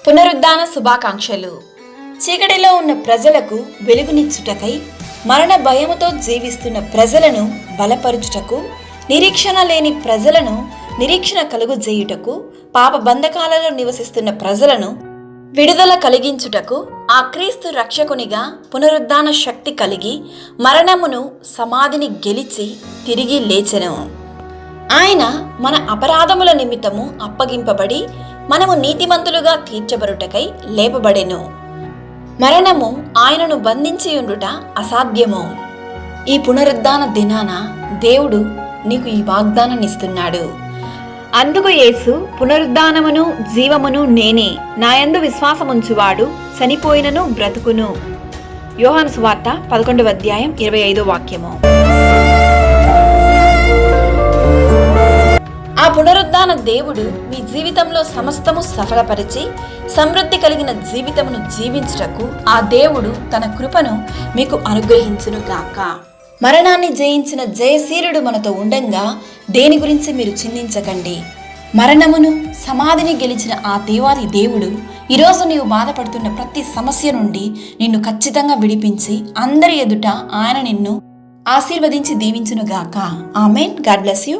పునరుద్ధాన శుభాకాంక్షలు. చీకటిలో ఉన్న ప్రజలకు వెలుగునిచ్చుటకై, మరణ భయముతో జీవిస్తున్న ప్రజలను బలపరుచుటకు, నిరీక్షణ లేని ప్రజలను నిరీక్షణ కలుగజేయుటకు, పాప బంధకాలలో నివసిస్తున్న ప్రజలను విడుదల కలిగించుటకు, ఆ క్రీస్తు రక్షకునిగా పునరుద్ధాన శక్తి కలిగి మరణమును సమాధిని గెలిచి తిరిగి లేచెను. ఆయన మన అపరాధముల నిమిత్తము అప్పగింపబడి మనము నీతిమంతులుగా తీర్చబడుటకై లేపబడెను. మరణము ఆయనను బంధించి ఉండుట అసాధ్యము. ఈ పునరుద్ధాన దినాన దేవుడు నీకు ఈ వాగ్దానాన్నిస్తున్నాడు. అందుకు యేసు, పునరుద్ధానమును జీవమును నేనే, నాయందు విశ్వాసముంచువాడు చనిపోయినను బ్రతుకును. యోహాను సువార్త 11వ అధ్యాయం 25వ వాక్యము. ఆ పునరుద్ధాన దేవుడు మీ జీవితంలో సమస్తము సఫలపరిచి సమృద్ధి కలిగిన జీవితమును జీవించుటకు ఆ దేవుడు తన కృపను మీకు అనుగ్రహించును గాక. మరణాన్ని జయించిన జయశీలుడు మనతో ఉండంగా దేని గురించి మీరు చింతించకండి. మరణమును సమాధిని గెలిచిన ఆ దేవాది దేవుడు ఈరోజు నీవు బాధపడుతున్న ప్రతి సమస్య నుండి నిన్ను ఖచ్చితంగా విడిపించి అందరి ఎదుట ఆయన నిన్ను ఆశీర్వదించి దీవించును గాక. ఆమేన్. God bless you.